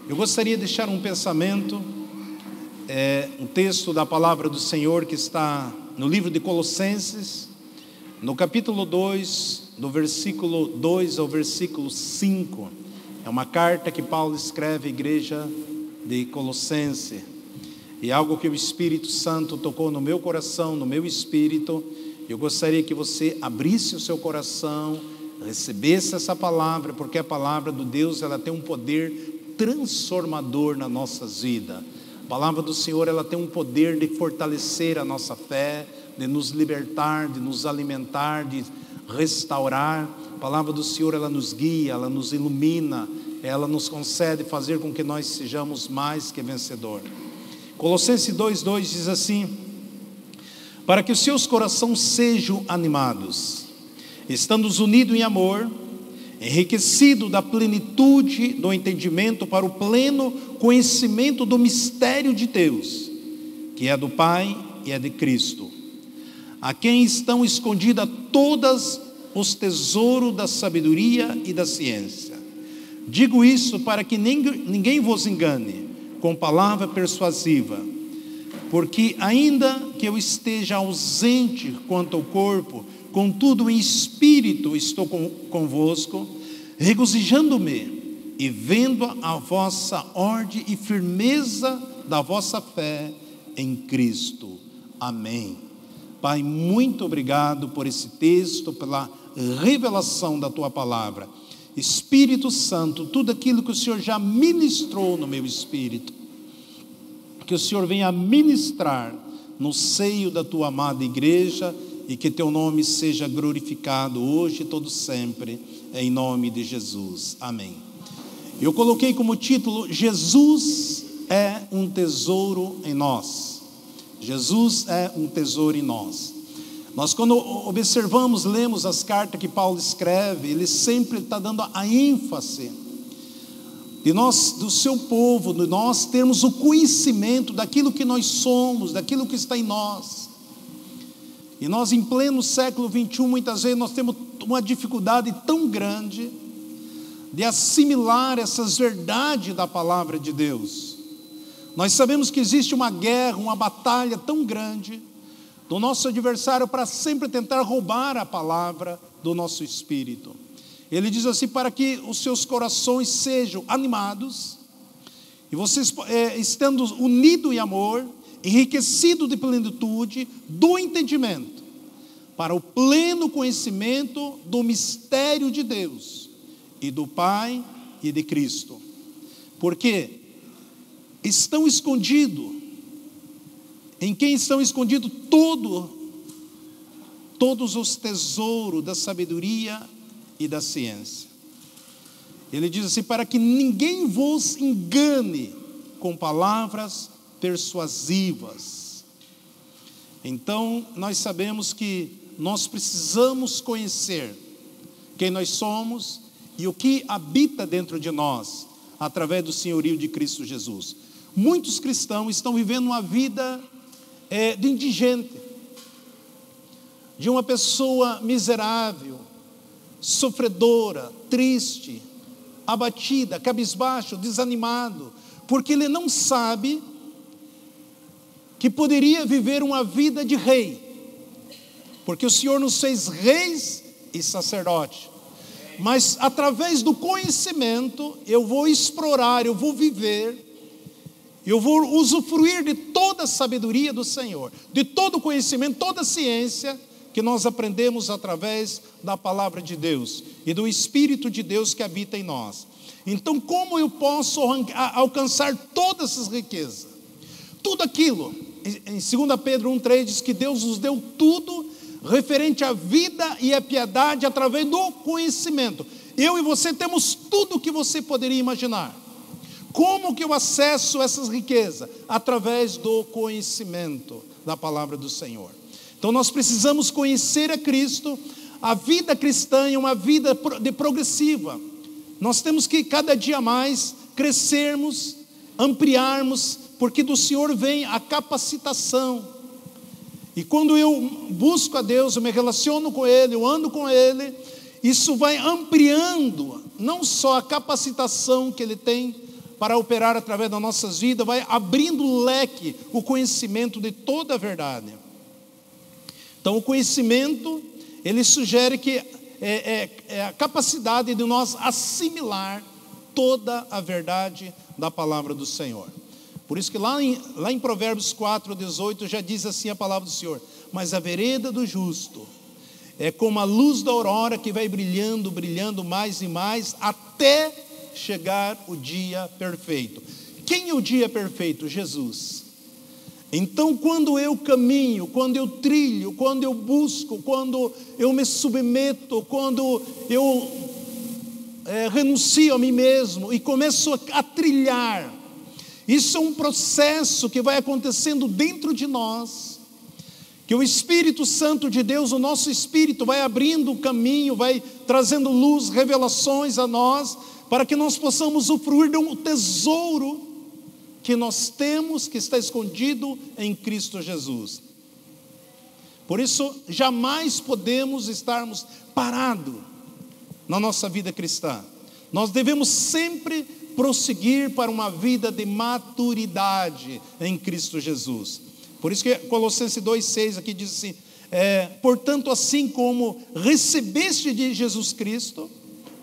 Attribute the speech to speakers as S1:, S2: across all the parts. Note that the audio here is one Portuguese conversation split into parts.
S1: Eu gostaria de deixar um pensamento, um texto da palavra do Senhor que está no livro de Colossenses, no capítulo 2, do versículo 2 ao versículo 5. É uma carta que Paulo escreve à igreja de Colossenses. E algo que o Espírito Santo tocou no meu coração, no meu espírito. Eu gostaria que você abrisse o seu coração, recebesse essa palavra, porque a palavra do Deus, ela tem um poder transformador nas nossas vidas. A palavra do Senhor, ela tem um poder de fortalecer a nossa fé, de nos libertar, de nos alimentar, de restaurar. A palavra do Senhor, ela nos guia, ela nos ilumina, ela nos concede fazer com que nós sejamos mais que vencedor. Colossenses 2:2 diz assim: para que os seus corações sejam animados, estando unidos em amor, enriquecido da plenitude do entendimento para o pleno conhecimento do mistério de Deus, que é do Pai e é de Cristo, a quem estão escondidos todos os tesouros da sabedoria e da ciência. Digo isso para que ninguém vos engane com palavra persuasiva, porque ainda que eu esteja ausente quanto ao corpo, contudo em espírito estou convosco, regozijando-me e vendo a vossa ordem e firmeza da vossa fé em Cristo. Amém. Pai, muito obrigado por esse texto, pela revelação da Tua palavra. Espírito Santo, tudo aquilo que o Senhor já ministrou no meu espírito, que o Senhor venha ministrar no seio da Tua amada igreja, e que Teu nome seja glorificado hoje e todo sempre, em nome de Jesus. Amém. Eu coloquei como título: Jesus é um tesouro em nós. Jesus é um tesouro em nós. Nós, quando observamos, lemos as cartas que Paulo escreve, ele sempre está dando a ênfase de nós, do seu povo, de nós termos o conhecimento daquilo que nós somos, daquilo que está em nós. E nós, em pleno século 21, muitas vezes nós temos uma dificuldade tão grande de assimilar essas verdades da palavra de Deus. Nós sabemos que existe uma guerra, uma batalha tão grande do nosso adversário para sempre tentar roubar a palavra do nosso espírito. Ele diz assim: para que os seus corações sejam animados, e vocês estando unidos em amor, enriquecido de plenitude do entendimento, para o pleno conhecimento do mistério de Deus, e do Pai e de Cristo. Porque estão escondidos, em quem estão escondidos todos os tesouros da sabedoria e da ciência. Ele diz assim: para que ninguém vos engane com palavras persuasivas. Então nós sabemos que nós precisamos conhecer quem nós somos e o que habita dentro de nós, através do senhorio de Cristo Jesus. Muitos cristãos estão vivendo uma vida de indigente, de uma pessoa miserável, sofredora, triste, abatida, cabisbaixo, desanimado, porque ele não sabe que poderia viver uma vida de rei, porque o Senhor nos fez reis e sacerdotes, mas através do conhecimento eu vou explorar, eu vou viver, eu vou usufruir de toda a sabedoria do Senhor, de todo o conhecimento, toda a ciência que nós aprendemos através da palavra de Deus e do Espírito de Deus que habita em nós. Então, como eu posso alcançar todas essas riquezas? Tudo aquilo, em 2 Pedro 1,3 diz que Deus nos deu tudo referente à vida e à piedade através do conhecimento. Eu e você temos tudo o que você poderia imaginar. Como que eu acesso essas riquezas? Através do conhecimento da palavra do Senhor. Então nós precisamos conhecer a Cristo. A vida cristã é uma vida progressiva. Nós temos que cada dia mais crescermos, ampliarmos, porque do Senhor vem a capacitação. E quando eu busco a Deus, eu me relaciono com Ele, eu ando com Ele, isso vai ampliando não só a capacitação que Ele tem para operar através das nossas vidas, vai abrindo o leque, o conhecimento de toda a verdade. Então o conhecimento, ele sugere que é a capacidade de nós assimilar toda a verdade da palavra do Senhor. Por isso que lá em Provérbios 4:18 já diz assim a palavra do Senhor: mas a vereda do justo é como a luz da aurora que vai brilhando, brilhando mais e mais, até chegar o dia perfeito. Quem é o dia perfeito? Jesus. Então, quando eu caminho, quando eu trilho, quando eu busco, quando eu me submeto, quando eu renuncio a mim mesmo e começo a trilhar, isso é um processo que vai acontecendo dentro de nós, que o Espírito Santo de Deus, o nosso Espírito, vai abrindo o caminho, vai trazendo luz, revelações a nós, para que nós possamos usufruir de um tesouro que nós temos, que está escondido em Cristo Jesus. Por isso, jamais podemos estarmos parados na nossa vida cristã. Nós devemos sempre prosseguir para uma vida de maturidade em Cristo Jesus. Por isso que Colossenses 2:6 aqui diz assim: portanto, assim como recebeste de Jesus Cristo,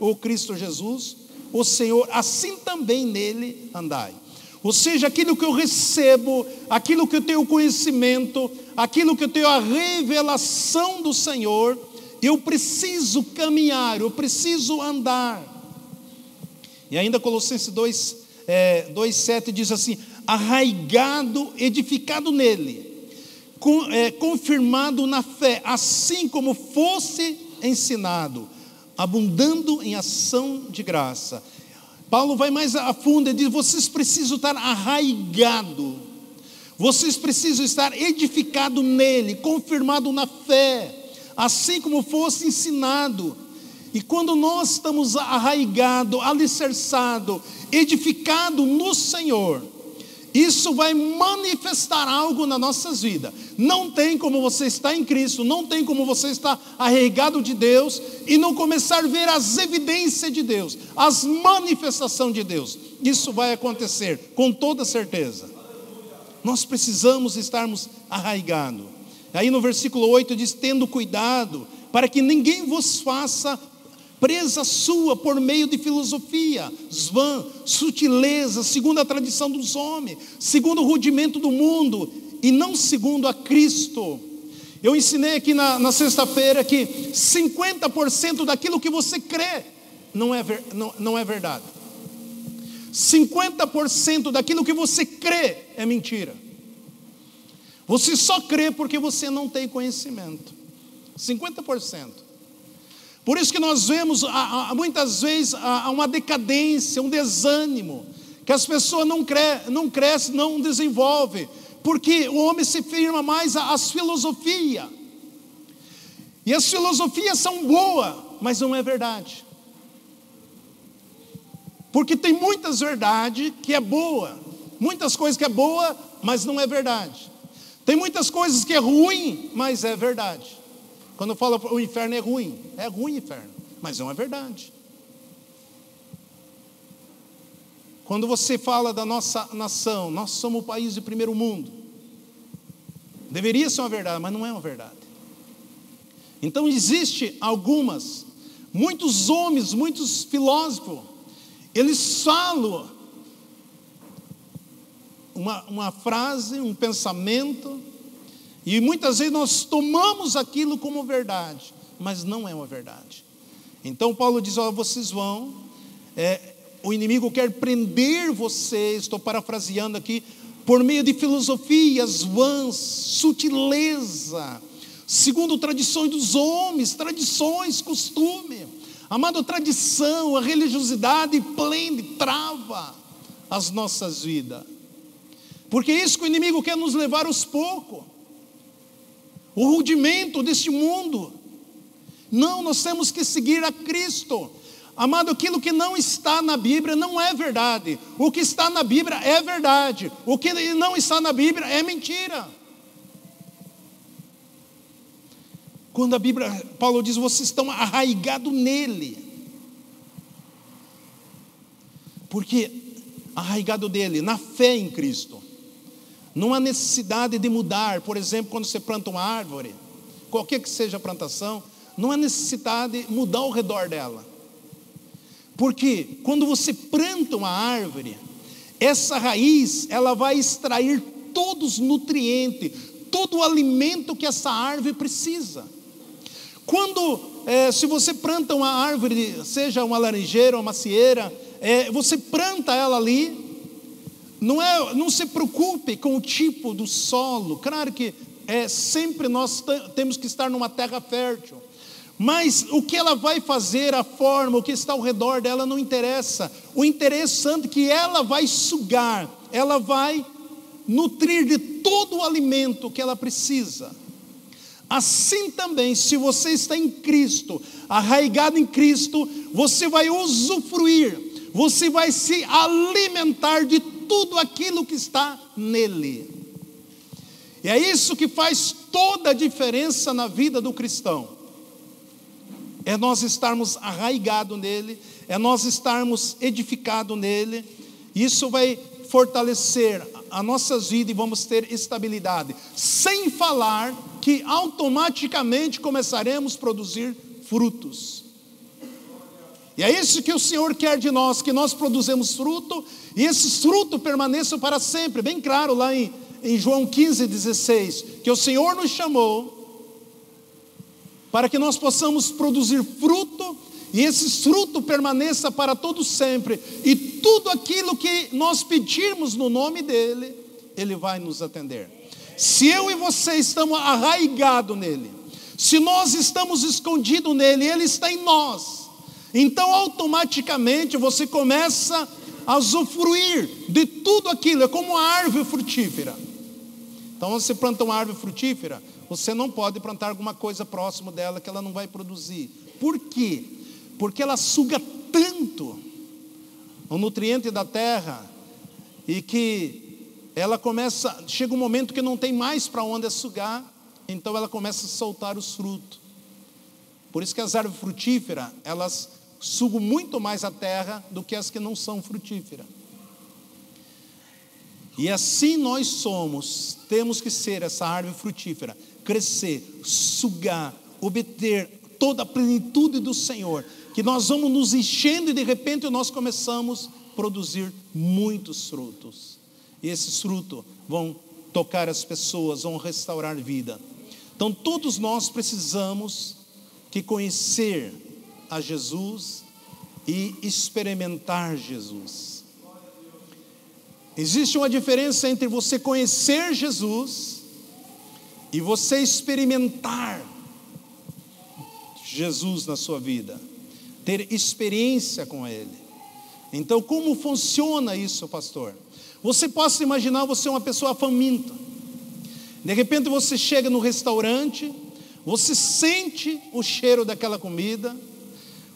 S1: ou Cristo Jesus, o Senhor, assim também nele andai. Ou seja, aquilo que eu recebo, aquilo que eu tenho conhecimento, aquilo que eu tenho a revelação do Senhor, eu preciso caminhar, eu preciso andar. E ainda Colossenses 2:7 diz assim: arraigado, edificado nele, confirmado na fé, assim como fosse ensinado, abundando em ação de graça. Paulo vai mais a fundo e diz: vocês precisam estar arraigados, vocês precisam estar edificados nele, confirmado na fé, assim como fosse ensinado. E quando nós estamos arraigados, alicerçados, edificados no Senhor, isso vai manifestar algo nas nossas vidas. Não tem como você estar em Cristo, não tem como você estar arraigado de Deus e não começar a ver as evidências de Deus, as manifestações de Deus. Isso vai acontecer com toda certeza. Nós precisamos estarmos arraigados. Aí no versículo 8 diz: tendo cuidado para que ninguém vos faça presa sua por meio de filosofia vã, sutileza, segundo a tradição dos homens, segundo o rudimento do mundo, e não segundo a Cristo. Eu ensinei aqui na sexta-feira que 50% daquilo que você crê não é verdade. 50% daquilo que você crê é mentira. Você só crê porque você não tem conhecimento. 50%. Por isso que nós vemos muitas vezes uma decadência, um desânimo, que as pessoas não crescem, não desenvolvem, porque o homem se firma mais às filosofias. E as filosofias são boas, mas não é verdade. Porque tem muitas verdades que é boa, muitas coisas que é boa, mas não é verdade. Tem muitas coisas que é ruim, mas é verdade. Quando eu falo o inferno é ruim o inferno, mas não é verdade. Quando você fala da nossa nação, nós somos o país de primeiro mundo, deveria ser uma verdade, mas não é uma verdade. Então existe muitos homens, muitos filósofos, eles falam uma frase, um pensamento, e muitas vezes nós tomamos aquilo como verdade, mas não é uma verdade. Então Paulo diz: vocês vão, o inimigo quer prender vocês, estou parafraseando aqui, por meio de filosofias vãs, sutileza, segundo tradições dos homens, tradições, costume. Amado, a tradição, a religiosidade prende, trava as nossas vidas. Porque é isso que o inimigo quer nos levar aos poucos. O rudimento deste mundo. Não, nós temos que seguir a Cristo. Amado, aquilo que não está na Bíblia não é verdade. O que está na Bíblia é verdade. O que não está na Bíblia é mentira. Quando a Bíblia, Paulo diz: vocês estão arraigados nele. Porque arraigado nele, na fé em Cristo. Não há necessidade de mudar. Por exemplo, quando você planta uma árvore, qualquer que seja a plantação, não há necessidade de mudar ao redor dela. Porque quando você planta uma árvore, essa raiz, ela vai extrair todos os nutrientes, todo o alimento que essa árvore precisa. Se você planta uma árvore, seja uma laranjeira, uma macieira, você planta ela ali, não se preocupe com o tipo do solo. Claro que sempre nós temos que estar numa terra fértil, mas o que ela vai fazer, a forma, o que está ao redor dela não interessa. O interessante é que ela vai sugar, ela vai nutrir de todo o alimento que ela precisa. Assim também, se você está em Cristo, arraigado em Cristo, você vai usufruir, você vai se alimentar de tudo aquilo que está nele. E é isso que faz toda a diferença na vida do cristão. É nós estarmos arraigados nele, é nós estarmos edificados nele. Isso vai fortalecer a nossa vida e vamos ter estabilidade. Sem falar que automaticamente começaremos a produzir frutos. E é isso que o Senhor quer de nós, que nós produzimos fruto, e esses frutos permaneçam para sempre. Bem claro lá em João 15:16, que o Senhor nos chamou para que nós possamos produzir fruto, e esse fruto permaneça para todo sempre, e tudo aquilo que nós pedirmos no nome dele, ele vai nos atender. Se eu e você estamos arraigados nele, se nós estamos escondidos nele, ele está em nós, então automaticamente você começa a usufruir de tudo aquilo. É como uma árvore frutífera. Então você planta uma árvore frutífera, você não pode plantar alguma coisa próximo dela que ela não vai produzir. Por quê? Porque ela suga tanto o nutriente da terra, e que ela chega um momento que não tem mais para onde sugar, então ela começa a soltar os frutos. Por isso que as árvores frutíferas, elas sugam muito mais a terra do que as que não são frutíferas. E assim nós temos que ser essa árvore frutífera, crescer, sugar, obter toda a plenitude do Senhor, que nós vamos nos enchendo e de repente nós começamos a produzir muitos frutos. E esses frutos vão tocar as pessoas, vão restaurar vida. Então todos nós precisamos que conhecer a Jesus e experimentar Jesus. Existe uma diferença entre você conhecer Jesus e você experimentar Jesus na sua vida, ter experiência com Ele. Então, como funciona isso, pastor? Você pode imaginar, você é uma pessoa faminta. De repente você chega no restaurante, você sente o cheiro daquela comida,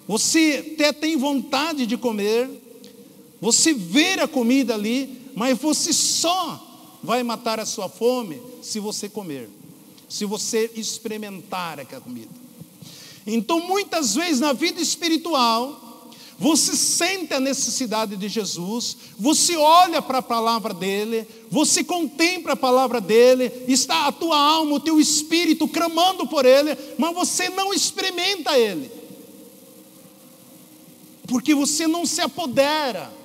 S1: você até tem vontade de comer, você vê a comida ali, mas você só vai matar a sua fome se você comer, se você experimentar aquela comida. Então muitas vezes na vida espiritual, você sente a necessidade de Jesus, você olha para a palavra dele, você contempla a palavra dele, está a tua alma, o teu espírito clamando por ele, mas você não experimenta ele, porque você não se apodera.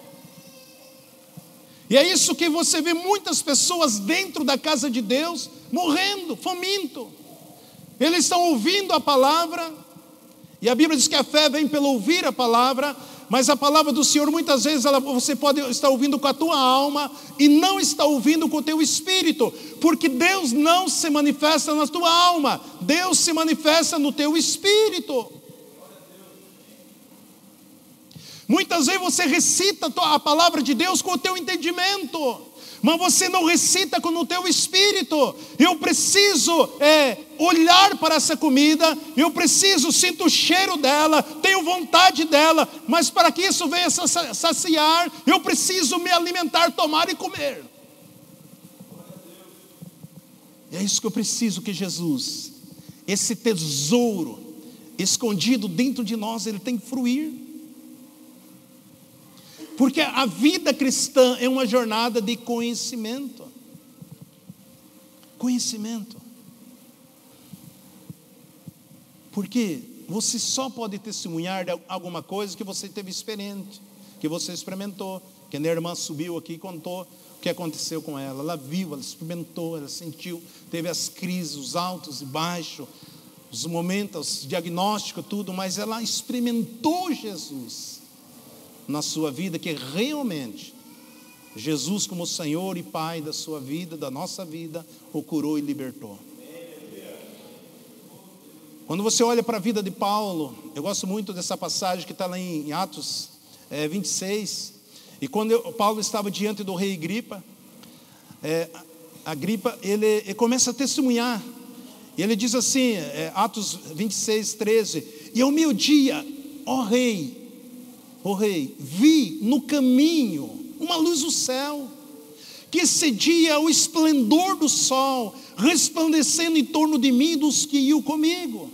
S1: E é isso que você vê muitas pessoas dentro da casa de Deus morrendo, faminto. Eles estão ouvindo a palavra, e a Bíblia diz que a fé vem pelo ouvir a palavra, mas a palavra do Senhor muitas vezes você pode estar ouvindo com a tua alma e não está ouvindo com o teu espírito, porque Deus não se manifesta na tua alma, Deus se manifesta no teu espírito. Muitas vezes você recita a palavra de Deus com o teu entendimento, mas você não recita com o teu espírito. Eu preciso olhar para essa comida, eu preciso, sinto o cheiro dela, tenho vontade dela, mas para que isso venha saciar, eu preciso me alimentar, tomar e comer. E é isso que eu preciso que Jesus, esse tesouro escondido dentro de nós, ele tem que fruir. Porque a vida cristã é uma jornada de conhecimento. Conhecimento. Porque você só pode testemunhar de alguma coisa que você teve experiente, que você experimentou. Que a minha irmã subiu aqui e contou o que aconteceu com ela. Ela viu, ela experimentou, ela sentiu, teve as crises, os altos e baixos, os momentos, os diagnósticos, tudo, mas ela experimentou Jesus na sua vida, que realmente Jesus, como Senhor e Pai da sua vida, da nossa vida, o curou e libertou. Quando você olha para a vida de Paulo, eu gosto muito dessa passagem que está lá em Atos 26, e quando Paulo estava diante do rei Agripa, ele começa a testemunhar, e ele diz assim, Atos 26, 13, e ao meio-dia, ó rei, vi no caminho uma luz do céu, que excedia o esplendor do sol, resplandecendo em torno de mim e dos que iam comigo.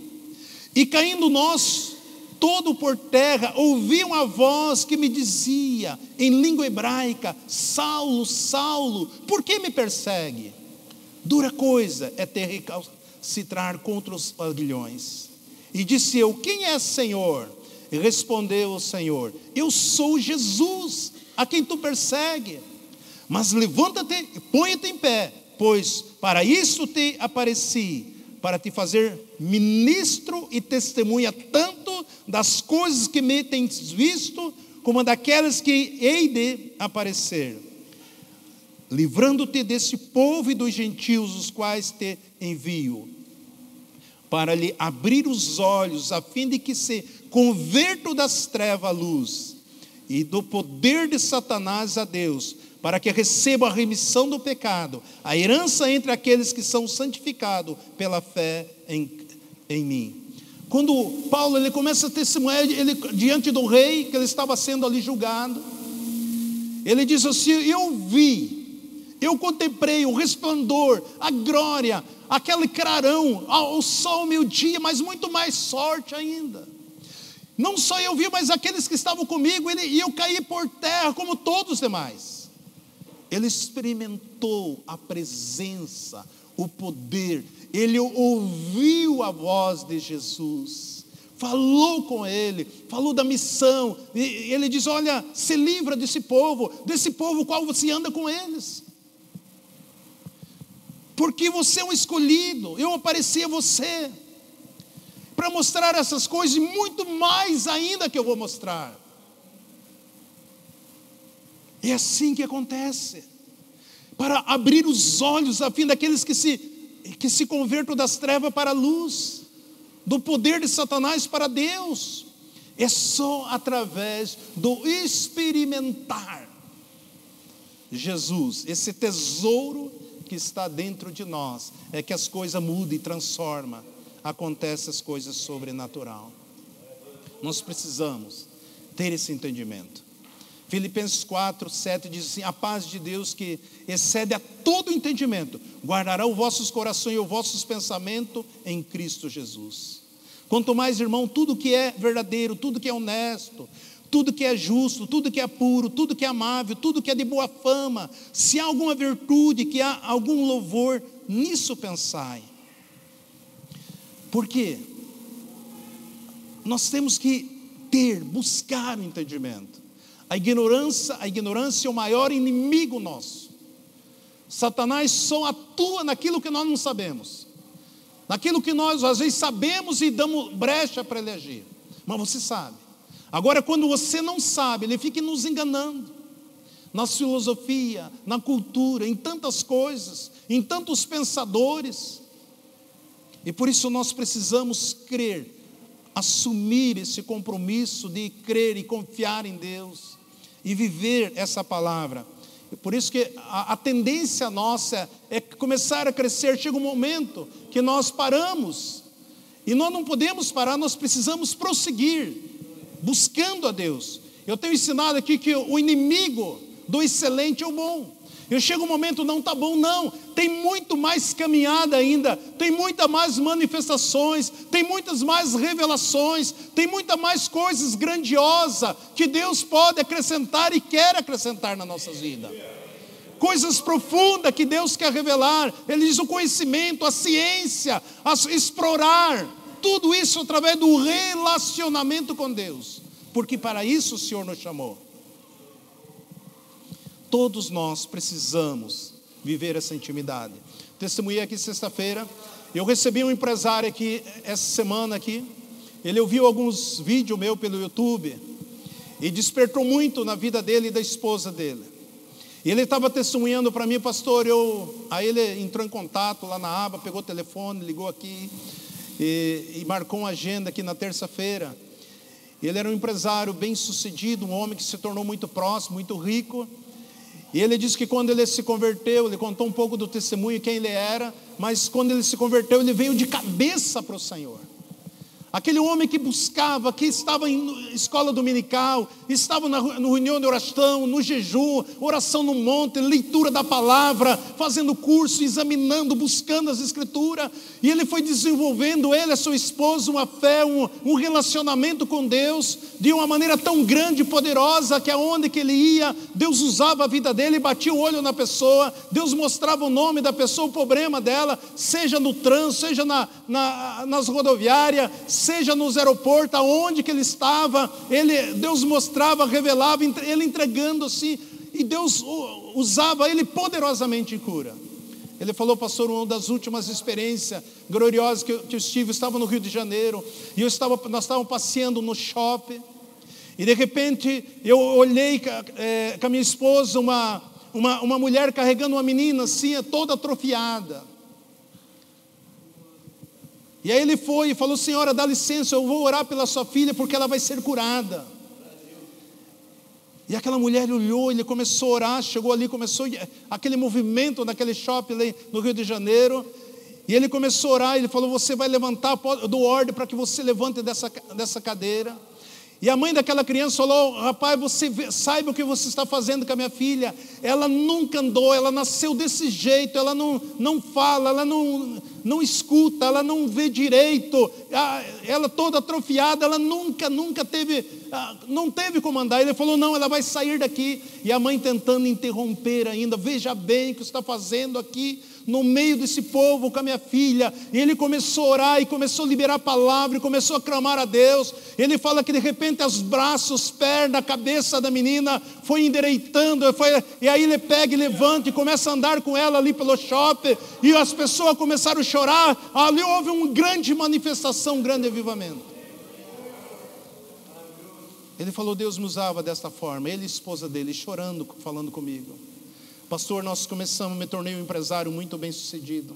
S1: E caindo nós, todo por terra, ouvi uma voz que me dizia, em língua hebraica, Saulo, Saulo, por que me persegue? Dura coisa é ter recalcitrar contra os aguilhões. E disse eu, quem é Senhor? E respondeu o Senhor, eu sou Jesus, a quem tu persegue. Mas levanta-te e põe-te em pé, pois para isso te apareci, para te fazer ministro e testemunha tanto das coisas que me tens visto, como daquelas que hei de aparecer, livrando-te desse povo e dos gentios, os quais te envio, para lhe abrir os olhos, a fim de que se convertam das trevas à luz, e do poder de Satanás a Deus, para que receba a remissão do pecado, a herança entre aqueles que são santificados pela fé em mim. Quando Paulo ele começa a testemunhar, ele, diante do rei, que ele estava sendo ali julgado, ele diz assim, eu vi, eu contemplei o resplandor, a glória, aquele clarão, o sol meio-dia, mas muito mais forte ainda. Não só eu vi, mas aqueles que estavam comigo, e eu caí por terra como todos os demais. Ele experimentou a presença, o poder, ele ouviu a voz de Jesus, falou com ele, falou da missão, e ele diz, olha, se livra desse povo qual você anda com eles, porque você é um escolhido, eu apareci a você, para mostrar essas coisas, e muito mais ainda que eu vou mostrar. É assim que acontece, para abrir os olhos, a fim daqueles que se convertam das trevas para a luz, do poder de Satanás para Deus. É só através do experimentar Jesus, esse tesouro que está dentro de nós, é que as coisas mudam e transformam, acontecem as coisas sobrenaturais. Nós precisamos ter esse entendimento. Filipenses 4, 7 diz assim, a paz de Deus que excede a todo entendimento, guardará os vossos corações e os vossos pensamentos em Cristo Jesus. Quanto mais, irmão, tudo que é verdadeiro, tudo que é honesto, tudo que é justo, tudo que é puro, tudo que é amável, tudo que é de boa fama, se há alguma virtude, que há algum louvor, nisso pensai. Por quê? Nós temos que buscar o entendimento. A ignorância é o maior inimigo nosso. Satanás só atua naquilo que nós não sabemos, naquilo que nós às vezes sabemos e damos brecha para ele agir, mas você sabe. Agora, quando você não sabe, ele fica nos enganando, na filosofia, na cultura, em tantas coisas, em tantos pensadores, e por isso nós precisamos crer, assumir esse compromisso de crer e confiar em Deus, e viver essa palavra. Por isso que a tendência nossa é começar a crescer. Chega um momento que nós paramos, e nós não podemos parar, nós precisamos prosseguir, buscando a Deus. Eu tenho ensinado aqui que o inimigo do excelente é o bom. Eu chego um momento, não está bom, não. Tem muito mais caminhada ainda, tem muitas mais manifestações, tem muitas mais revelações, tem muita mais coisas grandiosas que Deus pode acrescentar e quer acrescentar nas nossas vidas. Coisas profundas que Deus quer revelar. Ele diz o conhecimento, a ciência, explorar. Tudo isso através do relacionamento com Deus. Porque para isso o Senhor nos chamou. Todos nós precisamos viver essa intimidade. Testemunhei aqui sexta-feira. Eu recebi um empresário aqui, essa semana aqui. Ele ouviu alguns vídeos meus pelo YouTube. E despertou muito na vida dele e da esposa dele. E ele estava testemunhando para mim, pastor, aí ele entrou em contato lá na aba, pegou o telefone, ligou aqui e marcou uma agenda aqui na terça-feira. Ele era um empresário bem sucedido, um homem que se tornou muito próximo, muito rico. E ele disse que quando ele se converteu, ele contou um pouco do testemunho, quem ele era, mas quando ele se converteu, ele veio de cabeça para o Senhor. Aquele homem que buscava, que estava em escola dominical, estava na reunião de oração, no jejum, oração no monte, leitura da palavra, fazendo curso, examinando, buscando as escrituras. E ele foi desenvolvendo, ele e a sua esposa, uma fé, um relacionamento com Deus, de uma maneira tão grande e poderosa, que aonde que ele ia, Deus usava a vida dele, batia o olho na pessoa, Deus mostrava o nome da pessoa, o problema dela, seja no trânsito, seja nas rodoviárias, seja nos aeroportos, aonde que ele estava, Deus mostrava, revelava, ele entregando assim, e Deus usava ele poderosamente em cura. Ele falou, pastor, uma das últimas experiências gloriosas que eu estive, eu estava no Rio de Janeiro, e nós estávamos passeando no shopping, e de repente eu olhei com a minha esposa, uma mulher carregando uma menina assim, toda atrofiada. E aí ele foi e falou, senhora, dá licença, eu vou orar pela sua filha porque ela vai ser curada. E aquela mulher olhou, ele começou a orar, chegou ali, começou aquele movimento naquele shopping ali no Rio de Janeiro. E ele começou a orar, ele falou, você vai levantar, eu dou ordem para que você levante dessa cadeira. E a mãe daquela criança falou, rapaz, você saiba o que você está fazendo com a minha filha. Ela nunca andou, ela nasceu desse jeito, ela não fala, ela não escuta, ela não vê direito, ela toda atrofiada, ela nunca teve, não teve como andar. Ele falou, não, ela vai sair daqui. E a mãe tentando interromper ainda, veja bem o que você está fazendo aqui, no meio desse povo com a minha filha. E ele começou a orar e começou a liberar a palavra e começou a clamar a Deus. Ele fala que de repente os braços, pernas, a cabeça da menina foi endireitando, e aí ele pega e levanta e começa a andar com ela ali pelo shopping, e as pessoas começaram a chorar. Ali houve uma grande manifestação, um grande avivamento. Ele falou, Deus me usava desta forma, ele e a esposa dele chorando, falando comigo. Pastor, nós me tornei um empresário muito bem sucedido.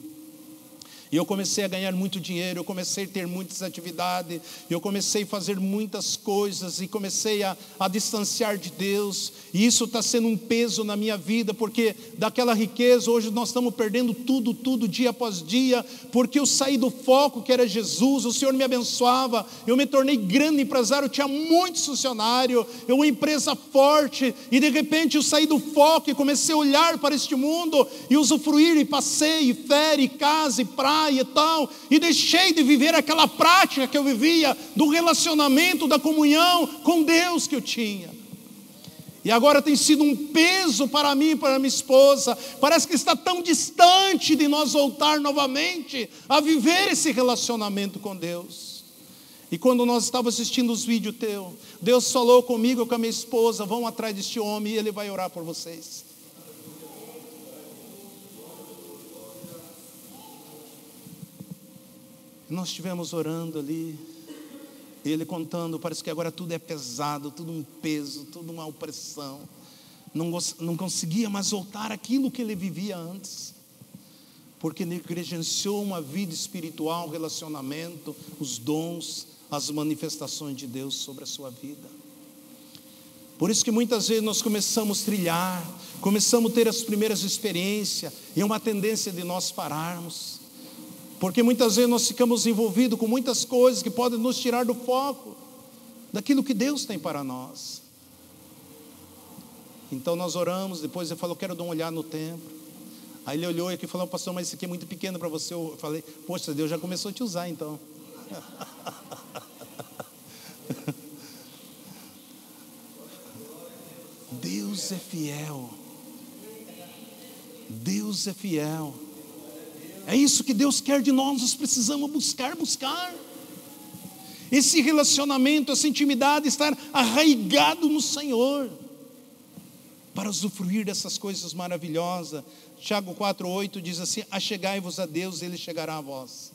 S1: E eu comecei a ganhar muito dinheiro, eu comecei a ter muitas atividades, eu comecei a fazer muitas coisas e comecei a distanciar de Deus. E isso está sendo um peso na minha vida, porque daquela riqueza, hoje nós estamos perdendo tudo, dia após dia, porque eu saí do foco que era Jesus, o Senhor me abençoava, eu me tornei grande empresário, eu tinha muitos funcionários, eu uma empresa forte, e de repente eu saí do foco e comecei a olhar para este mundo, e usufruir, e passeio, e férias, e casa, e praia e tal, e deixei de viver aquela prática que eu vivia, do relacionamento, da comunhão com Deus que eu tinha. E agora tem sido um peso para mim e para minha esposa. Parece que está tão distante de nós voltar novamente a viver esse relacionamento com Deus. E quando nós estávamos assistindo os vídeos teus, Deus falou comigo e com a minha esposa, vão atrás deste homem e ele vai orar por vocês. Nós estivemos orando ali, ele contando, parece que agora tudo é pesado, tudo um peso, tudo uma opressão. Não conseguia mais voltar aquilo que ele vivia antes, porque negligenciou uma vida espiritual, relacionamento, os dons, as manifestações de Deus sobre a sua vida. Por isso que muitas vezes nós começamos a trilhar, começamos a ter as primeiras experiências, e é uma tendência de nós pararmos. Porque muitas vezes nós ficamos envolvidos com muitas coisas que podem nos tirar do foco daquilo que Deus tem para nós. Então nós oramos, depois ele falou, quero dar uma olhada no templo. Aí ele olhou e falou, pastor, mas isso aqui é muito pequeno para você. Eu falei, poxa, Deus já começou a te usar então. Deus é fiel. Deus é fiel. É isso que Deus quer de nós. Nós precisamos buscar. Esse relacionamento, essa intimidade, estar arraigado no Senhor, para usufruir dessas coisas maravilhosas. Tiago 4,8 diz assim, achegai-vos a Deus, Ele chegará a vós.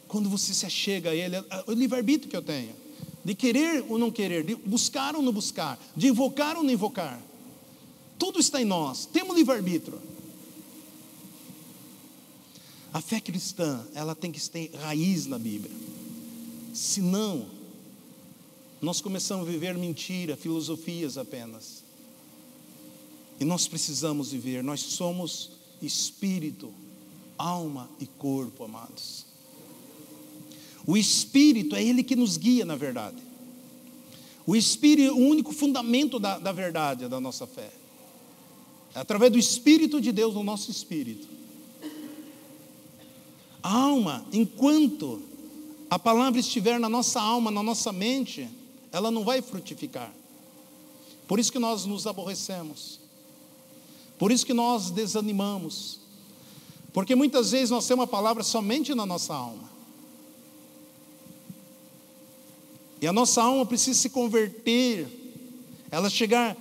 S1: Quando você se achega a Ele, é o livre-arbítrio que eu tenho, de querer ou não querer, de buscar ou não buscar, de invocar ou não invocar, tudo está em nós, temos livre-arbítrio. A fé cristã, ela tem que ter raiz na Bíblia, senão nós começamos a viver mentira, filosofias apenas. E nós precisamos viver, nós somos espírito, alma e corpo, amados. O Espírito é Ele que nos guia na verdade. O Espírito é o único fundamento da verdade, da nossa fé. É através do Espírito de Deus no nosso espírito. A alma, enquanto a palavra estiver na nossa alma, na nossa mente, ela não vai frutificar. Por isso que nós nos aborrecemos. Por isso que nós desanimamos. Porque muitas vezes nós temos uma palavra somente na nossa alma. E a nossa alma precisa se converter, ela chegar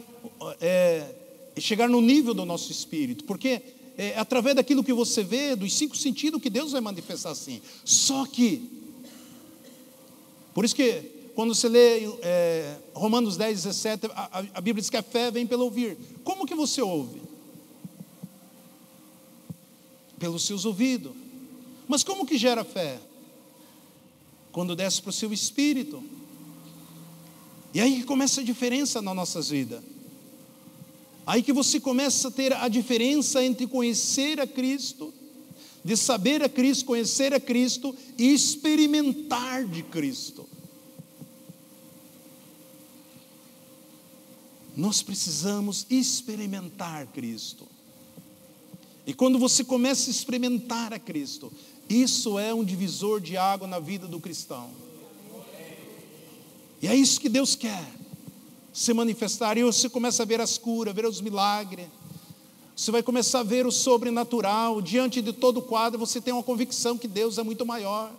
S1: no nível do nosso espírito. Porque é através daquilo que você vê, dos 5 sentidos, que Deus vai manifestar assim. Só que, por isso que quando você lê Romanos 10, 17, a Bíblia diz que a fé vem pelo ouvir. Como que você ouve? Pelos seus ouvidos. Mas como que gera fé? Quando desce para o seu espírito. E aí que começa a diferença nas nossas vidas. Aí que você começa a ter a diferença entre conhecer a Cristo, de saber a Cristo, conhecer a Cristo e experimentar de Cristo. Nós precisamos experimentar Cristo. E quando você começa a experimentar a Cristo, isso é um divisor de água na vida do cristão. E é isso que Deus quer se manifestar. E você começa a ver as curas, ver os milagres. Você vai começar a ver o sobrenatural. Diante de todo o quadro, você tem uma convicção que Deus é muito maior.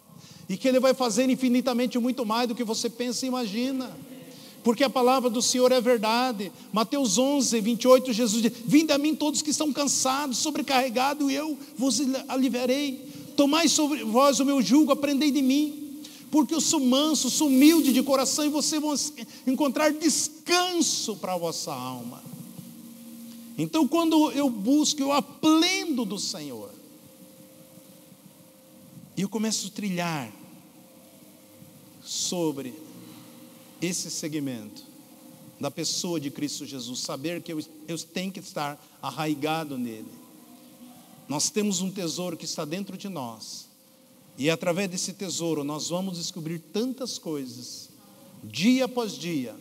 S1: E que Ele vai fazer infinitamente muito mais do que você pensa e imagina. Porque a palavra do Senhor é verdade. Mateus 11, 28, Jesus diz, vinde a mim todos que estão cansados, sobrecarregados, e eu vos aliviarei. Tomai sobre vós o meu jugo, aprendei de mim. Porque eu sou manso, sou humilde de coração, e vocês vão encontrar descanso para a vossa alma. Então quando eu busco, eu aprendo do Senhor. E eu começo a trilhar sobre esse segmento da pessoa de Cristo Jesus, saber que eu tenho que estar arraigado nele. Nós temos um tesouro que está dentro de nós, e através desse tesouro nós vamos descobrir tantas coisas, dia após dia.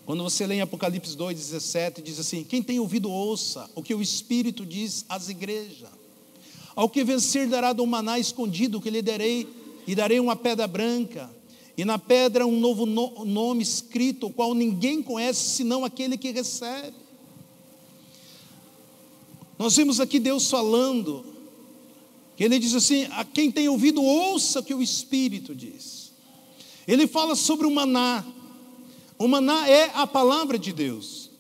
S1: Quando você lê em Apocalipse 2,17, diz assim, quem tem ouvido ouça o que o Espírito diz às igrejas. Ao que vencer dará do maná escondido que lhe darei, e darei uma pedra branca, e na pedra um novo nome escrito, o qual ninguém conhece, senão aquele que recebe. Nós vimos aqui Deus falando, que Ele diz assim, a quem tem ouvido, ouça o que o Espírito diz. Ele fala sobre o maná. O maná é a palavra de Deus.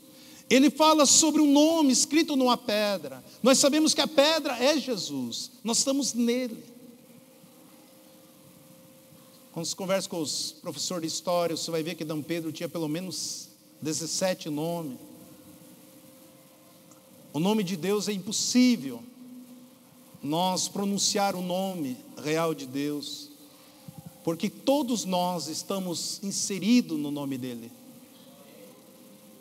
S1: Ele fala sobre um nome escrito numa pedra. Nós sabemos que a pedra é Jesus. Nós estamos nele. Quando você conversa com os professores de história, você vai ver que Dom Pedro tinha pelo menos 17 nomes. O nome de Deus é impossível nós pronunciar o nome real de Deus, porque todos nós estamos inseridos no nome dele.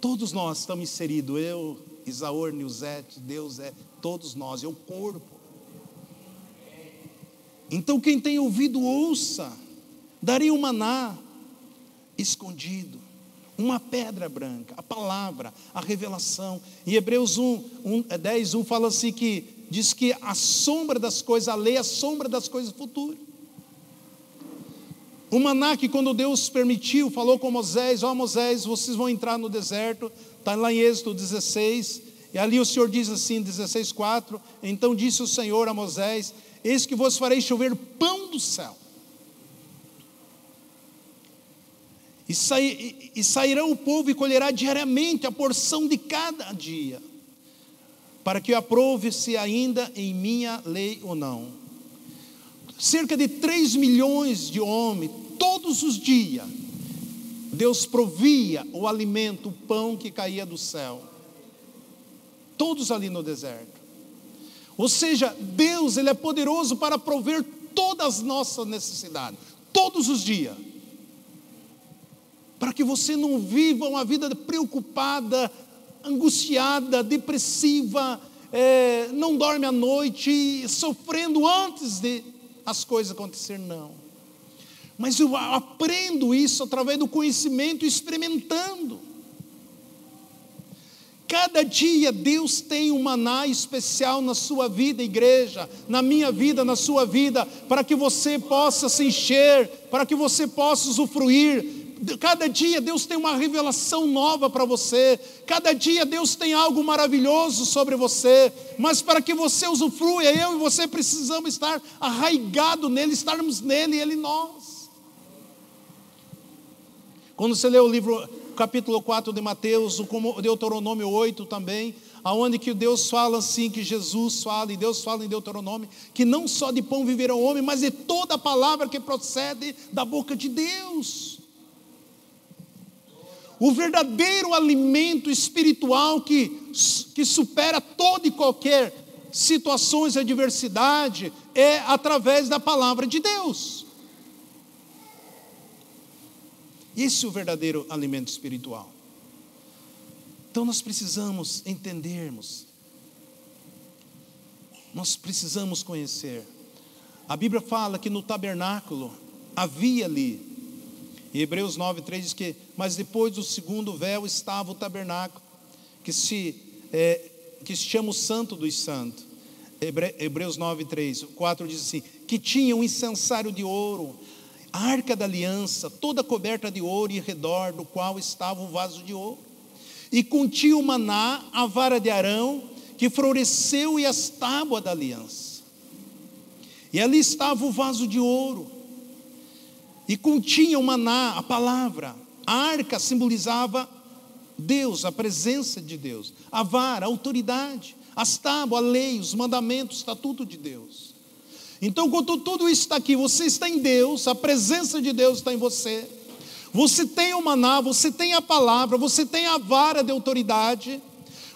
S1: Todos nós estamos inseridos, eu, Isaor, Nilzete, Deus é, todos nós, é o corpo. Então quem tem ouvido ouça, darei um maná escondido. Uma pedra branca, a palavra, a revelação. Em Hebreus 10:1 fala assim que diz que a sombra das coisas, a lei é a sombra das coisas futuras. O maná que quando Deus permitiu, falou com Moisés: ó Moisés, vocês vão entrar no deserto, está lá em Êxodo 16, e ali o Senhor diz assim, 16:4, então disse o Senhor a Moisés: eis que vos farei chover pão do céu, e sairá o povo e colherá diariamente a porção de cada dia, para que eu aprove se ainda em minha lei ou não. Cerca de 3 milhões de homens, todos os dias, Deus provia o alimento, o pão que caía do céu, todos ali no deserto. Ou seja, Deus, Ele é poderoso para prover todas as nossas necessidades, todos os dias, para que você não viva uma vida preocupada, angustiada, depressiva, não dorme à noite, sofrendo antes de as coisas acontecerem, não. Mas eu aprendo isso através do conhecimento, experimentando. Cada dia Deus tem um maná especial na sua vida, igreja, na minha vida, na sua vida, para que você possa se encher, para que você possa usufruir. Cada dia Deus tem uma revelação nova para você, cada dia Deus tem algo maravilhoso sobre você, mas para que você usufrua, eu e você precisamos estar arraigados nele, estarmos nele e ele em nós. Quando você lê o livro, capítulo 4 de Mateus, o Deuteronômio 8 também, aonde que Deus fala assim, que Jesus fala, e Deus fala em Deuteronômio, que não só de pão viverá o homem, mas de toda a palavra que procede da boca de Deus. O verdadeiro alimento espiritual que supera toda e qualquer situações de adversidade é através da palavra de Deus. Esse é o verdadeiro alimento espiritual. Então nós precisamos entendermos, nós precisamos conhecer. A Bíblia fala que no tabernáculo havia ali, em Hebreus 9:3 diz que, mas depois do segundo véu estava o tabernáculo, que se chama o Santo dos Santos. Hebreus 9:3, 4 diz assim, que tinha um incensário de ouro, a arca da aliança, toda coberta de ouro, e em redor do qual estava o vaso de ouro. E continha o maná, a vara de Arão, que floresceu, e as tábuas da aliança. E ali estava o vaso de ouro. E continha o maná, a palavra. A arca simbolizava Deus, a presença de Deus. A vara, a autoridade. As tábuas, a lei, os mandamentos, o estatuto de Deus. Então, quando tudo isso está aqui, você está em Deus, a presença de Deus está em você. Você tem o maná, você tem a palavra, você tem a vara de autoridade,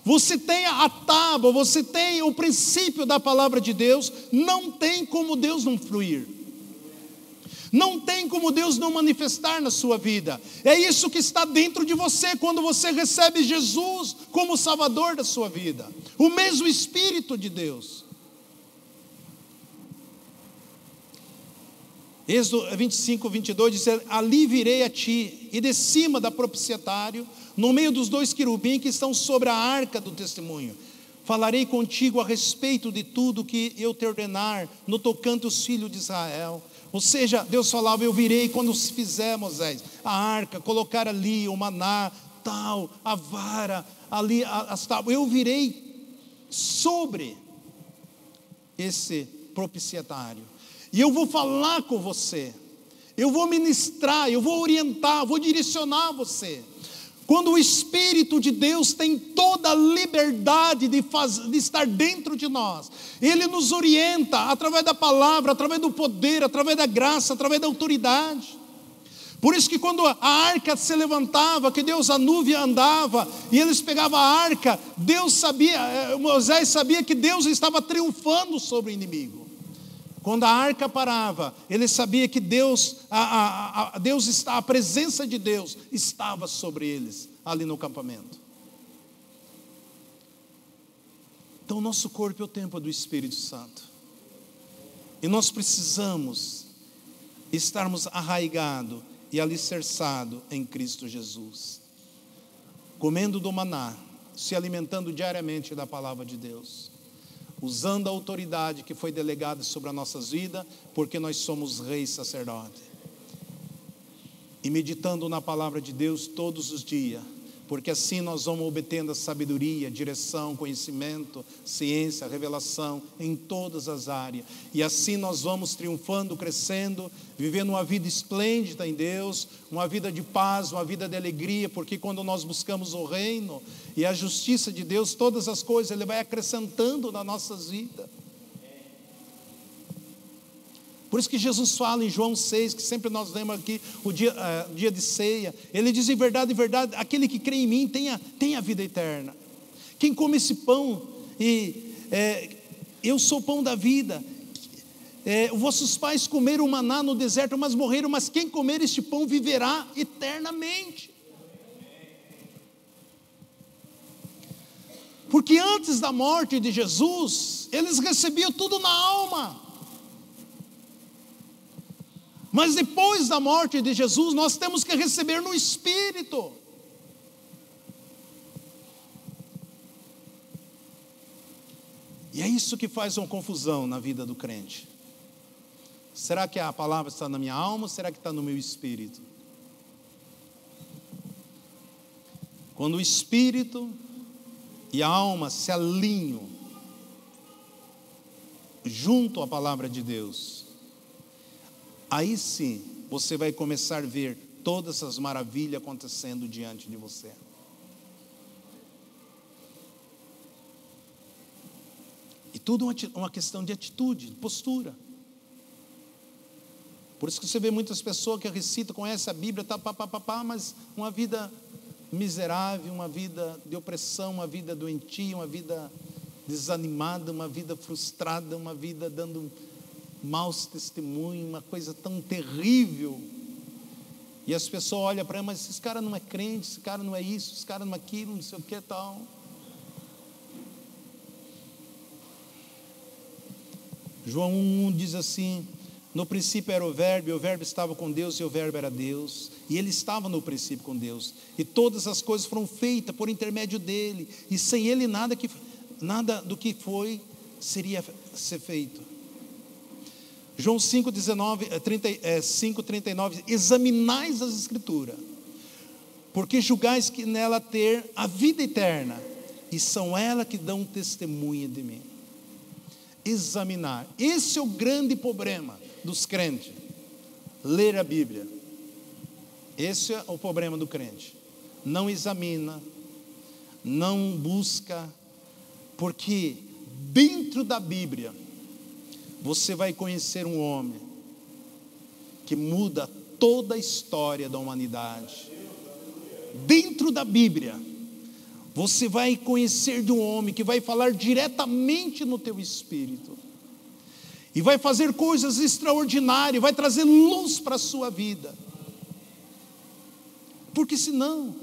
S1: você tem a tábua, você tem o princípio da palavra de Deus. Não tem como Deus não fluir. Não tem como Deus não manifestar na sua vida. É isso que está dentro de você quando você recebe Jesus como Salvador da sua vida. O mesmo Espírito de Deus. Êxodo 25:22 diz: ali virei a ti, e de cima da propiciatário, no meio dos 2 querubins que estão sobre a arca do testemunho, falarei contigo a respeito de tudo que eu te ordenar, no tocante os filhos de Israel. Ou seja, Deus falava, eu virei quando se fizer, Moisés, a arca, colocar ali o maná, tal, a vara, ali as tábuas, eu virei sobre esse propiciatário. E eu vou falar com você, eu vou ministrar, eu vou orientar, vou direcionar você. Quando o Espírito de Deus tem toda a liberdade de estar dentro de nós, Ele nos orienta através da palavra, através do poder, através da graça, através da autoridade. Por isso que quando a arca se levantava, que Deus, a nuvem andava, e eles pegavam a arca, Moisés sabia que Deus estava triunfando sobre o inimigo. Quando a arca parava, ele sabia que a presença de Deus estava sobre eles, ali no acampamento. Então, o nosso corpo é o templo do Espírito Santo. E nós precisamos estarmos arraigados e alicerçados em Cristo Jesus. comendo do maná, se alimentando diariamente da palavra de Deus, usando a autoridade que foi delegada sobre as nossas vidas, porque nós somos reis sacerdotes, e meditando na palavra de Deus todos os dias, porque assim nós vamos obtendo a sabedoria, direção, conhecimento, ciência, revelação em todas as áreas, e assim nós vamos triunfando, crescendo, vivendo uma vida esplêndida em Deus, uma vida de paz, uma vida de alegria, porque quando nós buscamos o reino e a justiça de Deus, todas as coisas Ele vai acrescentando nas nossas vidas. Por isso que Jesus fala em João 6, que sempre nós lemos aqui, o dia de ceia, Ele diz: em verdade, aquele que crê em mim tem a vida eterna. Quem come esse pão, eu sou o pão da vida. Vossos pais comeram o maná no deserto, mas morreram, mas quem comer este pão viverá eternamente. Porque antes da morte de Jesus, eles recebiam tudo na alma. Mas depois da morte de Jesus, nós temos que receber no Espírito. E é isso que faz uma confusão na vida do crente. Será que a palavra está na minha alma ou será que está no meu espírito? Quando o espírito e a alma se alinham junto à palavra de Deus, aí sim, você vai começar a ver todas as maravilhas acontecendo diante de você. E tudo uma questão de atitude, de postura. Por isso que você vê muitas pessoas que recitam, conhecem a Bíblia, mas uma vida miserável, uma vida de opressão, uma vida doentia, uma vida desanimada, uma vida frustrada, uma vida dando maus testemunhos, uma coisa tão terrível. E as pessoas olham para ele: mas esse cara não é crente, esse cara não é isso, esse cara não é aquilo, não sei o que tal. João 1 diz assim: no princípio era o verbo, e o verbo estava com Deus, e o verbo era Deus, e ele estava no princípio com Deus, e todas as coisas foram feitas por intermédio dele, e sem ele nada do que foi seria ser feito. João 5:39, examinais as Escrituras, porque julgais que nela ter a vida eterna, e são elas que dão testemunha de mim. Examinar, esse é o grande problema dos crentes, ler a Bíblia. Esse é o problema do crente, não examina, não busca, porque dentro da Bíblia você vai conhecer um homem que muda toda a história da humanidade. Dentro da Bíblia você vai conhecer de um homem que vai falar diretamente no teu espírito e vai fazer coisas extraordinárias, vai trazer luz para a sua vida. Porque senão,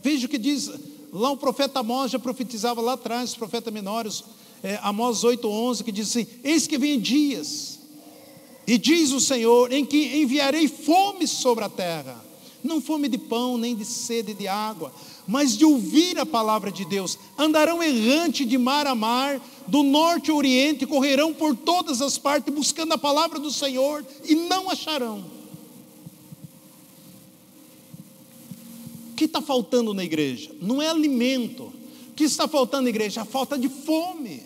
S1: veja o que diz lá o profeta Amós, já profetizava lá atrás, os profetas menores, Amós 8:11, que diz assim: eis que vem dias, e diz o Senhor, em que enviarei fome sobre a terra, não fome de pão, nem de sede de água, mas de ouvir a palavra de Deus. Andarão errante de mar a mar, do norte ao oriente, correrão por todas as partes, buscando a palavra do Senhor, e não acharão. O que está faltando na igreja? Não é alimento. O que está faltando na igreja? A falta de fome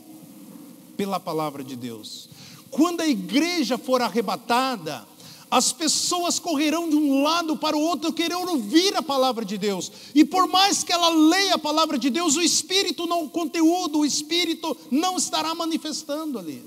S1: pela palavra de Deus. Quando a igreja for arrebatada, as pessoas correrão de um lado para o outro, querendo ouvir a palavra de Deus, e por mais que ela leia a palavra de Deus, o Espírito não, o conteúdo, o Espírito não estará manifestando ali,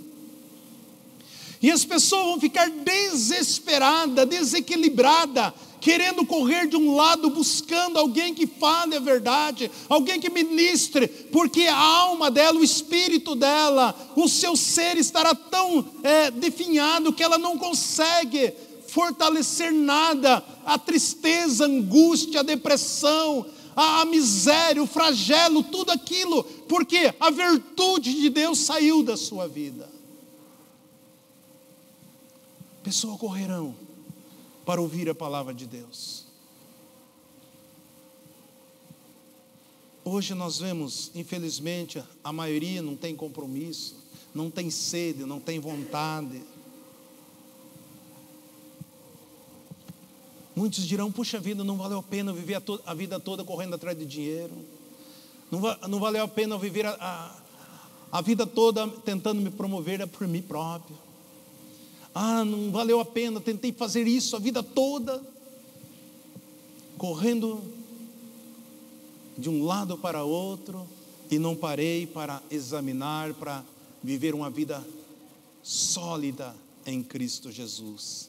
S1: e as pessoas vão ficar desesperadas, desequilibradas, querendo correr de um lado, buscando alguém que fale a verdade, alguém que ministre, porque a alma dela, o espírito dela, o seu ser estará tão definhado que ela não consegue fortalecer nada. A tristeza, a angústia, a depressão, a miséria, o flagelo, tudo aquilo, porque a virtude de Deus saiu da sua vida. Pessoas correrão para ouvir a palavra de Deus. Hoje nós vemos, infelizmente, a maioria não tem compromisso, não tem sede, não tem vontade. Muitos dirão: puxa vida, não valeu a pena viver a vida toda correndo atrás de dinheiro. Não valeu a pena viver a vida toda tentando me promover por mim próprio. Não valeu a pena, tentei fazer isso a vida toda, correndo de um lado para outro, e não parei para examinar, para viver uma vida sólida em Cristo Jesus.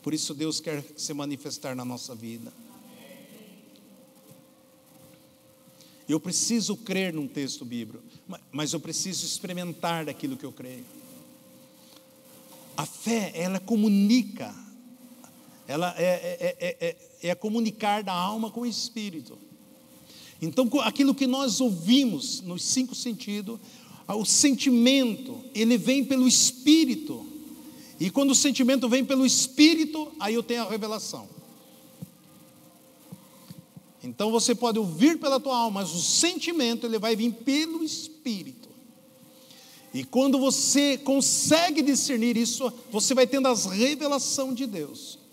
S1: Por isso Deus quer se manifestar na nossa vida. Eu preciso crer num texto bíblico, mas eu preciso experimentar daquilo que eu creio. A fé, ela comunica, ela é comunicar da alma com o espírito. Então, aquilo que nós ouvimos nos 5 sentidos, o sentimento, ele vem pelo espírito. E quando o sentimento vem pelo espírito, aí eu tenho a revelação. Então você pode ouvir pela tua alma, mas o sentimento, ele vai vir pelo espírito. E quando você consegue discernir isso, você vai tendo as revelações de Deus.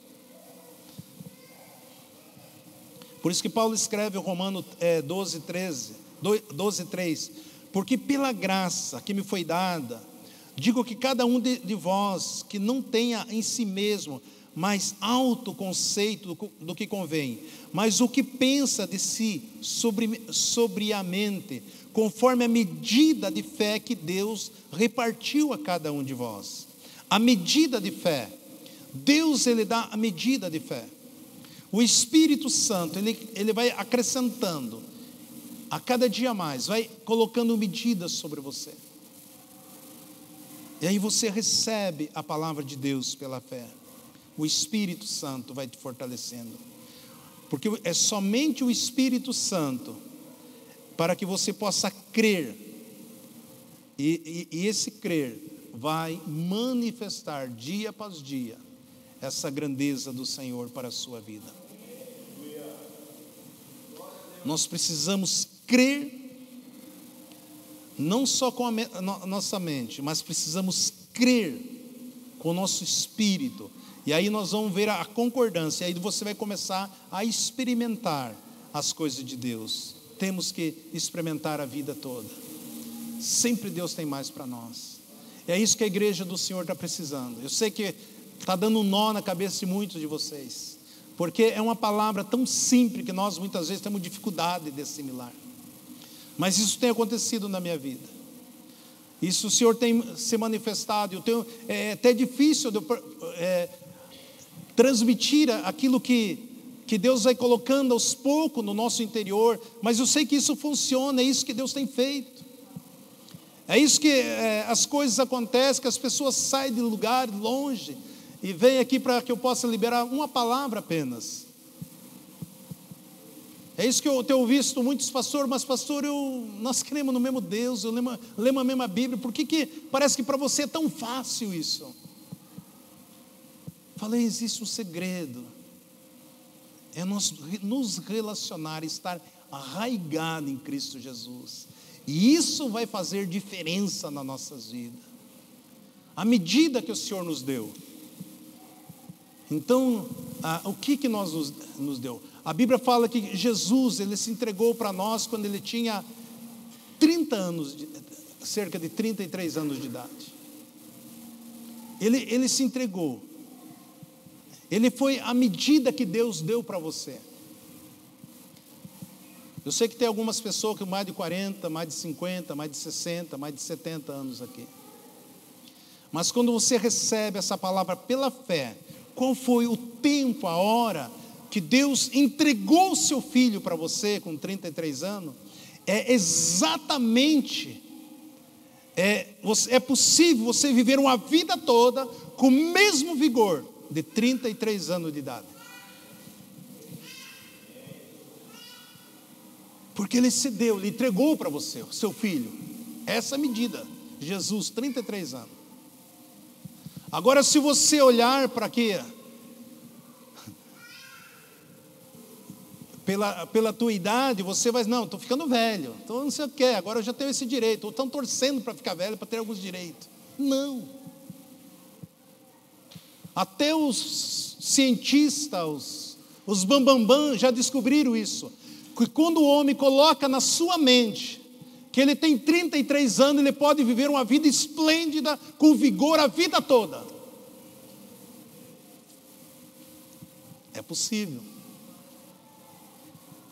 S1: Por isso que Paulo escreve em Romanos 12:3, porque pela graça que me foi dada, digo que cada um de vós que não tenha em si mesmo mais alto conceito do que convém, mas o que pensa de si sobriamente, conforme a medida de fé que Deus repartiu a cada um de vós. A medida de fé, Deus, ele dá a medida de fé. O Espírito Santo, ele vai acrescentando a cada dia mais, vai colocando medidas sobre você. E aí você recebe a palavra de Deus pela fé. O Espírito Santo vai te fortalecendo. Porque é somente o Espírito Santo para que você possa crer. E esse crer vai manifestar dia após dia essa grandeza do Senhor para a sua vida. Nós precisamos crer, não só com a nossa mente, mas precisamos crer com o nosso espírito. E aí nós vamos ver a concordância, aí você vai começar a experimentar as coisas de Deus. Temos que experimentar a vida toda. Sempre Deus tem mais para nós. É isso que a igreja do Senhor está precisando. Eu sei que está dando um nó na cabeça de muitos de vocês, porque é uma palavra tão simples que nós muitas vezes temos dificuldade de assimilar. Mas isso tem acontecido na minha vida. Isso o Senhor tem se manifestado. É até difícil de transmitir aquilo que Deus vai colocando aos poucos no nosso interior, mas eu sei que isso funciona, é isso que Deus tem feito. É isso que as coisas acontecem, que as pessoas saem de lugar longe e vêm aqui para que eu possa liberar uma palavra apenas. É isso que eu tenho visto muitos pastores, mas pastor, nós cremos no mesmo Deus, lemos a mesma Bíblia, por que parece que para você é tão fácil isso? Falei, existe um segredo, é nós nos relacionar, estar arraigado em Cristo Jesus, e isso vai fazer diferença nas nossas vidas, à medida que o Senhor nos deu. Então, o que nós nos deu? A Bíblia fala que Jesus, ele se entregou para nós quando ele tinha 30 anos, cerca de 33 anos de idade. Ele se entregou. Ele foi a medida que Deus deu para você. Eu sei que tem algumas pessoas com mais de 40, mais de 50, mais de 60, mais de 70 anos aqui. Mas quando você recebe essa palavra pela fé, qual foi o tempo, a hora que Deus entregou o seu filho para você com 33 anos, é exatamente, é possível você viver uma vida toda com o mesmo vigor de 33 anos de idade. Porque Ele se deu, Ele entregou para você, o seu filho, essa medida, Jesus, 33 anos. Agora, se você olhar para aqui, pela tua idade, você vai, não, estou ficando velho, então não sei o que, agora eu já tenho esse direito, ou estão torcendo para ficar velho, para ter alguns direitos. Não. Até os cientistas, os bambambam já descobriram isso, que quando o homem coloca na sua mente que ele tem 33 anos, ele pode viver uma vida esplêndida, com vigor a vida toda. É possível.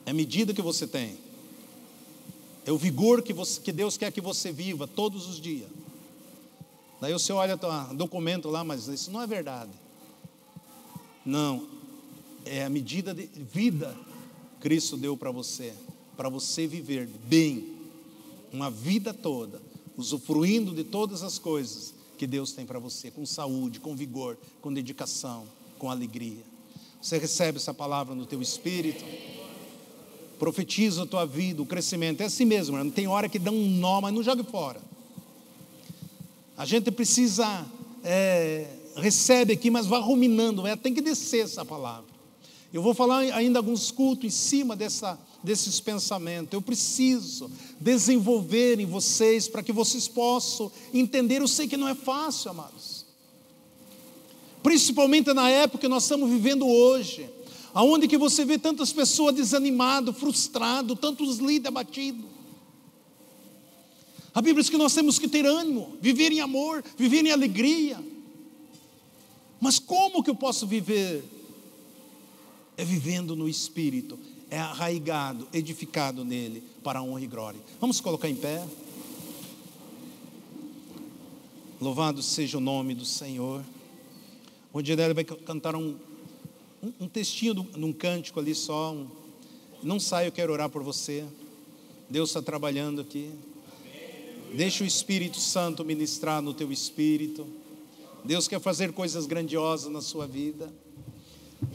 S1: É a medida que você tem. É o vigor que Deus quer que você viva todos os dias. Daí você olha o documento lá, mas isso não é verdade. Não. É a medida de vida que Cristo deu para você viver bem, uma vida toda, usufruindo de todas as coisas que Deus tem para você, com saúde, com vigor, com dedicação, com alegria. Você recebe essa palavra no teu espírito, profetiza a tua vida, o crescimento. É assim mesmo, não tem hora que dá um nó, mas não jogue fora. A gente precisa, recebe aqui, mas vai ruminando, tem que descer essa palavra. Eu vou falar ainda alguns cultos em cima desses pensamentos. Eu preciso desenvolver em vocês, para que vocês possam entender. Eu sei que não é fácil, amados, principalmente na época que nós estamos vivendo hoje, aonde que você vê tantas pessoas desanimadas, frustradas, tantos líderes abatidos. A Bíblia diz que nós temos que ter ânimo, viver em amor, viver em alegria. Mas como que eu posso viver? É vivendo no Espírito, é arraigado, edificado nele, para a honra e glória. Vamos colocar em pé. Louvado seja o nome do Senhor. O Diedélio vai cantar um textinho num cântico ali só. Não sai, eu quero orar por você. Deus está trabalhando aqui. Deixa o Espírito Santo ministrar no teu espírito. Deus quer fazer coisas grandiosas na sua vida.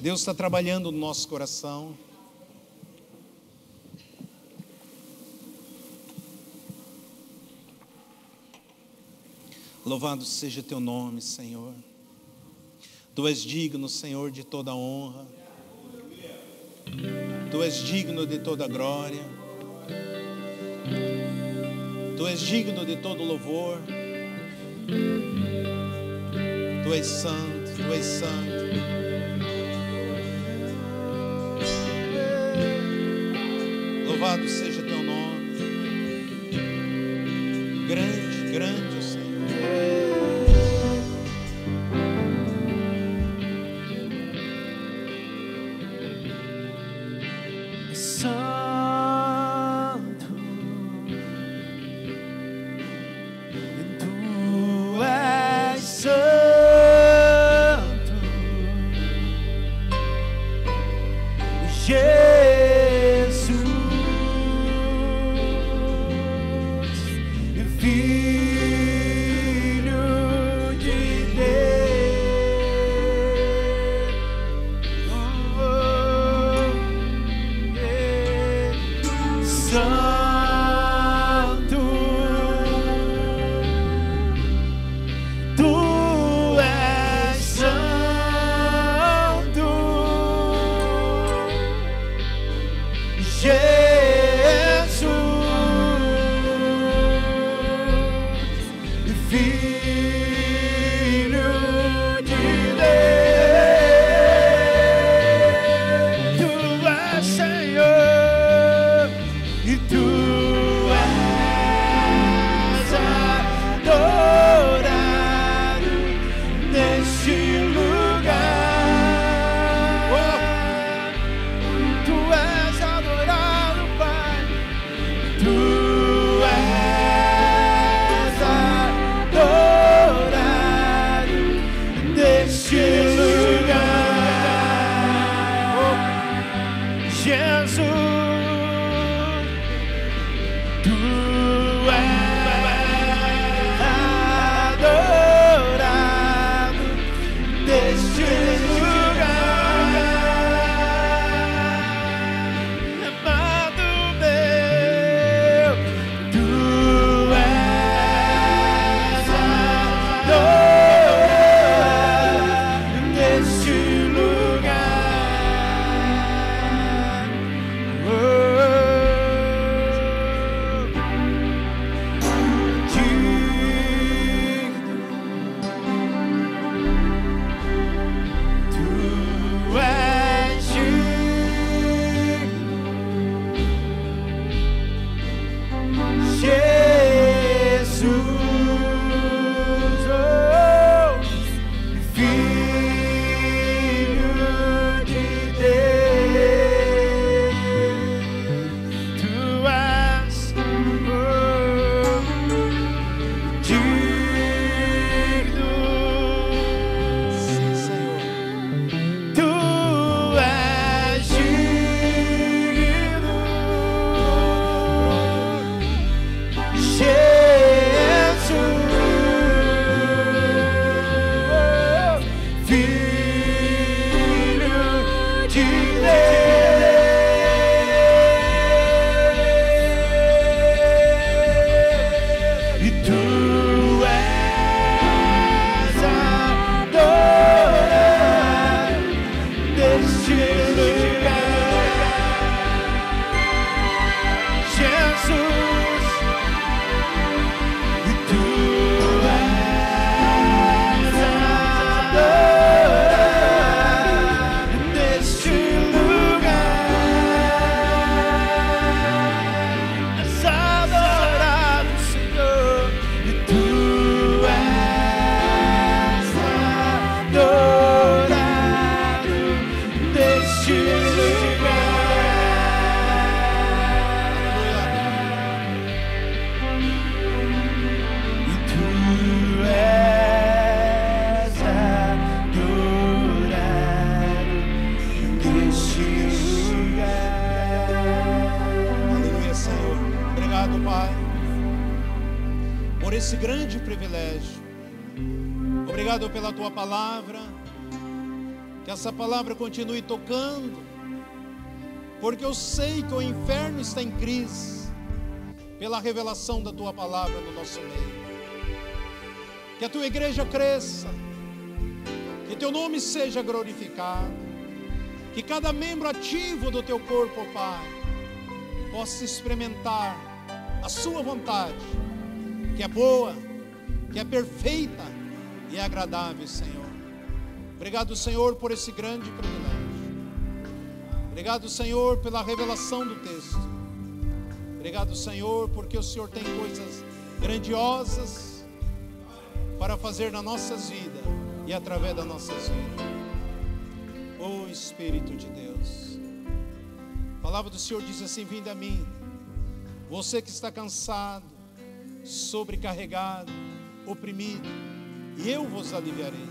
S1: Deus está trabalhando no nosso coração. Louvado seja teu nome, Senhor. Tu és digno, Senhor, de toda honra. Tu és digno de toda glória. Tu és digno de todo louvor. Tu és santo, Tu és santo. Louvado seja teu nome. Grande, grande o Senhor. Esse grande privilégio. Obrigado pela tua palavra, que essa palavra continue tocando, porque eu sei que o inferno está em crise pela revelação da tua palavra no nosso meio. Que a tua igreja cresça, que teu nome seja glorificado, que cada membro ativo do teu corpo, Pai, possa experimentar a sua vontade, que é boa, que é perfeita e é agradável, Senhor. Obrigado, Senhor, por esse grande privilégio. Obrigado, Senhor, pela revelação do texto. Obrigado, Senhor, porque o Senhor tem coisas grandiosas para fazer nas nossas vidas e através das nossas vidas. Oh Espírito de Deus, a palavra do Senhor diz assim: vinde a mim, você que está cansado, sobrecarregado, oprimido, e eu vos aliviarei.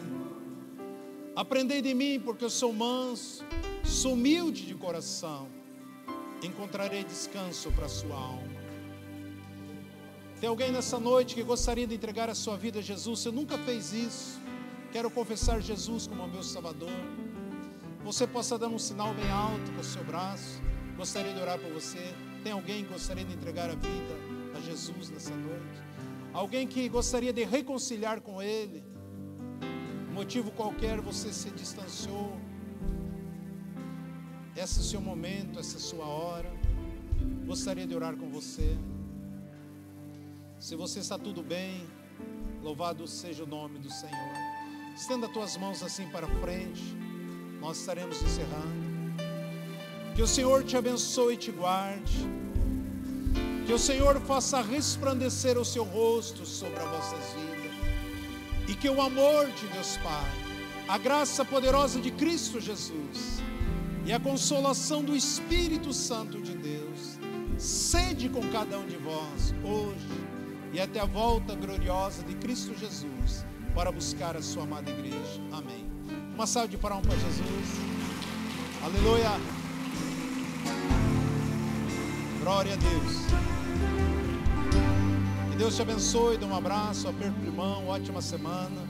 S1: Aprendei de mim, porque eu sou manso, sou humilde de coração, encontrarei descanso para a sua alma. Tem alguém nessa noite que gostaria de entregar a sua vida a Jesus? Você nunca fez isso. Quero confessar Jesus como meu Salvador. Você possa dar um sinal bem alto com o seu braço. Gostaria de orar por você. Tem alguém que gostaria de entregar a vida a Jesus nessa noite? Alguém que gostaria de reconciliar com Ele? Motivo qualquer você se distanciou. Esse é o seu momento, essa é a sua hora. Gostaria de orar com você. Se você está tudo bem, louvado seja o nome do Senhor. Estenda as tuas mãos assim para frente. Nós estaremos encerrando. Que o Senhor te abençoe e te guarde. Que o Senhor faça resplandecer o seu rosto sobre as vossas vidas. E que o amor de Deus Pai, a graça poderosa de Cristo Jesus e a consolação do Espírito Santo de Deus sede com cada um de vós hoje e até a volta gloriosa de Cristo Jesus para buscar a sua amada igreja. Amém. Uma salva de palmas para Jesus. Aleluia. Glória a Deus. Que Deus te abençoe. Dê um abraço, aperto de mão. Ótima semana.